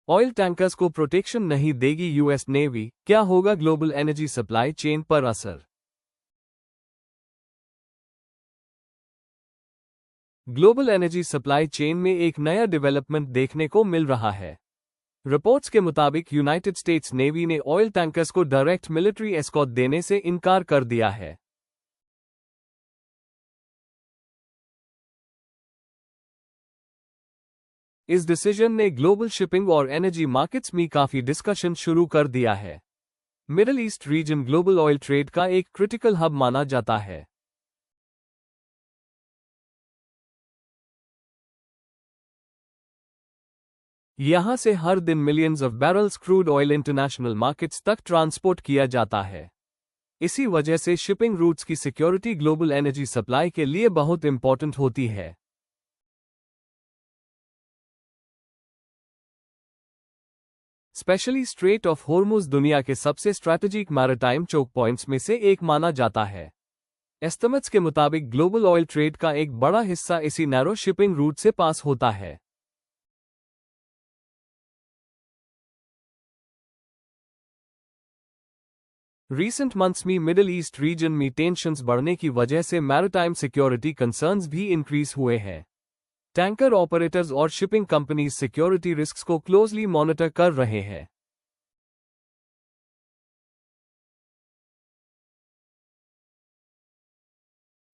Oil tankers को protection नहीं देगी यूएस नेवी, क्या होगा ग्लोबल एनर्जी सप्लाई चेन पर असर? ग्लोबल एनर्जी सप्लाई चेन में एक नया डेवलपमेंट देखने को मिल रहा है। रिपोर्ट्स के मुताबिक यूनाइटेड स्टेट्स नेवी ने ऑयल टैंकर्स को डायरेक्ट मिलिट्री एस्कॉर्ट देने से इनकार कर दिया है। इस डिसीजन ने ग्लोबल शिपिंग और एनर्जी मार्केट्स में काफी डिस्कशन शुरू कर दिया है। Middle east region global oil trade का एक क्रिटिकल हब माना जाता है। यहां से हर दिन millions of barrels crude oil international markets तक ट्रांसपोर्ट किया जाता है। इसी वजह से शिपिंग रूट्स की सिक्योरिटी ग्लोबल एनर्जी सप्लाई के लिए बहुत इंपॉर्टेंट होती है। स्पेशली स्ट्रेट ऑफ होर्मुज दुनिया के सबसे स्ट्रैटेजिक मैरिटाइम चोक पॉइंट्स में से एक माना जाता है। एस्टिमेट्स के मुताबिक ग्लोबल ऑयल ट्रेड का एक बड़ा हिस्सा इसी नैरो शिपिंग रूट से पास होता है। रीसेंट मंथ्स में मिडिल ईस्ट रीजन में टेंशंस बढ़ने की वजह से मैरिटाइम सिक्योरिटी कंसर्न्स भी इंक्रीज हुए हैं। टैंकर ऑपरेटर्स और शिपिंग कंपनीज सिक्योरिटी रिस्क्स को क्लोजली मॉनिटर कर रहे हैं।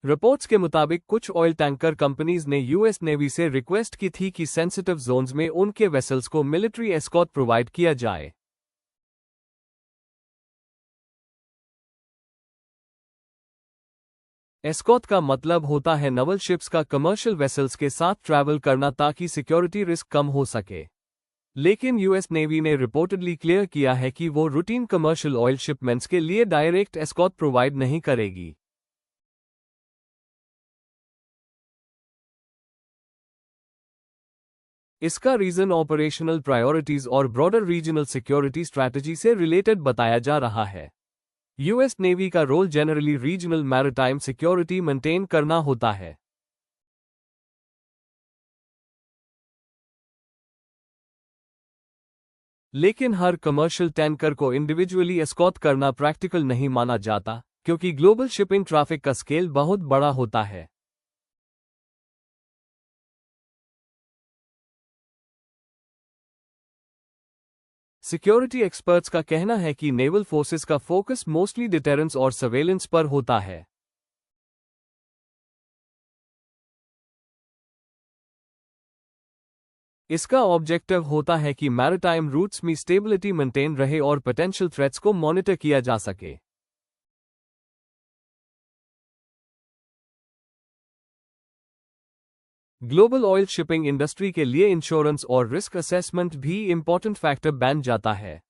रिपोर्ट्स के मुताबिक कुछ ऑयल टैंकर कंपनीज ने यूएस नेवी से रिक्वेस्ट की थी कि सेंसिटिव जोन्स में उनके वेसल्स को मिलिट्री एस्कॉर्ट प्रोवाइड किया जाए। एस्कॉर्ट का मतलब होता है नवल शिप्स का कमर्शियल वेसल्स के साथ ट्रैवल करना ताकि सिक्योरिटी रिस्क कम हो सके। लेकिन यूएस नेवी ने रिपोर्टेडली क्लियर किया है कि वो रूटीन कमर्शियल ऑयल शिपमेंट्स के लिए डायरेक्ट एस्कॉर्ट प्रोवाइड नहीं करेगी। इसका रीजन ऑपरेशनल प्रायोरिटीज और ब्रॉडर रीजनल सिक्योरिटी स्ट्रैटेजी से रिलेटेड बताया जा रहा है। यूएस नेवी का role generally regional maritime security maintain करना होता है। लेकिन हर कमर्शियल टैंकर को इंडिविजुअली एस्कॉर्ट करना प्रैक्टिकल नहीं माना जाता, क्योंकि ग्लोबल शिपिंग ट्रैफिक का स्केल बहुत बड़ा होता है। सिक्योरिटी एक्सपर्ट्स का कहना है कि नेवल फोर्सेस का फोकस मोस्टली डिटेरेंस और सर्वेलेंस पर होता है। इसका ऑब्जेक्टिव होता है कि मैरिटाइम रूट्स में स्टेबिलिटी मेंटेन रहे और पोटेंशियल थ्रेट्स को मॉनिटर किया जा सके। ग्लोबल ऑयल शिपिंग इंडस्ट्री के लिए इंश्योरेंस और रिस्क असेसमेंट भी इंपॉर्टेंट फैक्टर बन जाता है।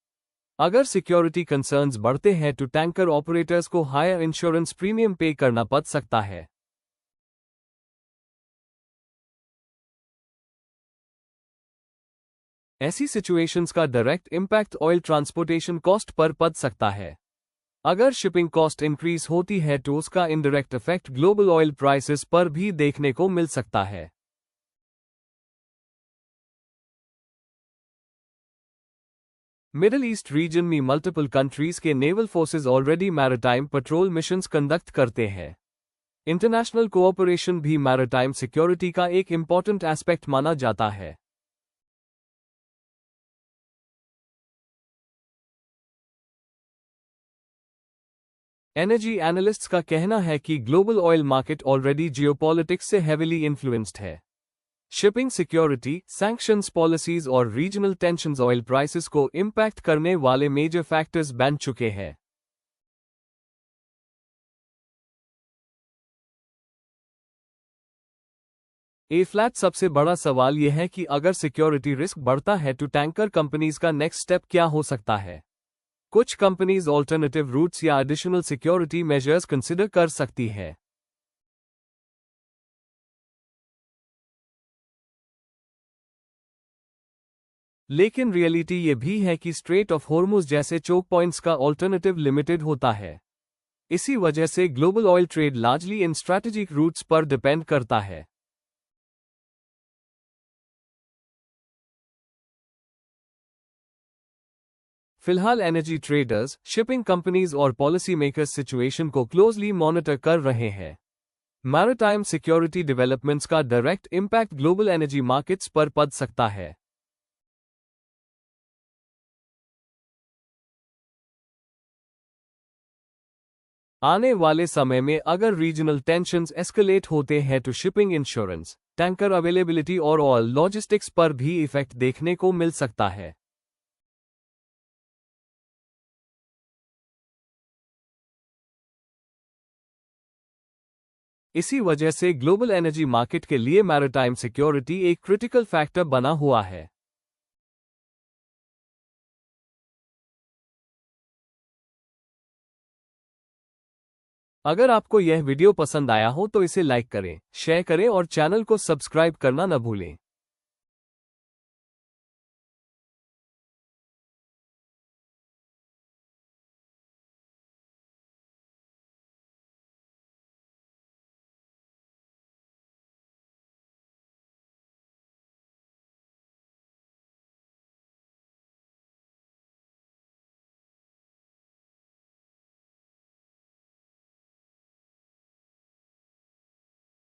अगर सिक्योरिटी कंसर्न्स बढ़ते हैं तो टैंकर ऑपरेटर्स को हायर इंश्योरेंस प्रीमियम पे करना पड़ सकता है। ऐसी सिचुएशंस का direct impact oil transportation cost per पड़ सकता है। अगर शिपिंग कॉस्ट इंक्रीज होती है तो उसका indirect effect global oil prices पर भी देखने को मिल सकता है। मिडिल ईस्ट रीजन में मल्टीपल कंट्रीज के naval forces already maritime petrol missions conduct करते हैं। इंटरनेशनल कोऑपरेशन भी मैरिटाइम सिक्योरिटी का एक इंपॉर्टेंट एस्पेक्ट माना जाता है। एनर्जी एनालिस्ट्स का कहना है कि global oil market already geopolitics से हेविली इन्फ्लुएंस्ड है। शिपिंग सिक्योरिटी, सैंक्शंस पॉलिसीज और रीजनल टेंशंस ऑयल प्राइसेस को इम्पैक्ट करने वाले मेजर फैक्टर्स बन चुके हैं। फ्लैट सबसे बड़ा सवाल यह है कि अगर सिक्योरिटी रिस्क बढ़ता है तो टैंकर कंपनीज का नेक्स्ट स्टेप क्या हो सकता है। कुछ कंपनीज ऑल्टरनेटिव रूट्स या एडिशनल सिक्योरिटी मेजर्स कंसिडर कर सकती है। लेकिन रियलिटी ये भी है कि स्ट्रेट ऑफ होर्मुज जैसे चोक पॉइंट्स का ऑल्टरनेटिव लिमिटेड होता है। इसी वजह से global oil trade largely in strategic routes पर डिपेंड करता है। फिलहाल एनर्जी ट्रेडर्स, शिपिंग कंपनीज और पॉलिसी मेकर्स सिचुएशन को क्लोजली मॉनिटर कर रहे हैं। मैरिटाइम सिक्योरिटी डेवलपमेंट्स का direct impact global energy markets पर पड़ सकता है। आने वाले समय में अगर रीजनल टेंशन्स एस्केलेट होते हैं तो शिपिंग इंश्योरेंस, टैंकर अवेलेबिलिटी और ऑयल लॉजिस्टिक्स पर भी इफेक्ट देखने को मिल सकता है। इसी वजह से ग्लोबल एनर्जी मार्केट के लिए मैरिटाइम सिक्योरिटी एक क्रिटिकल फैक्टर बना हुआ है। अगर आपको यह वीडियो पसंद आया हो तो इसे लाइक करें, शेयर करें और चैनल को सब्सक्राइब करना न भूलें।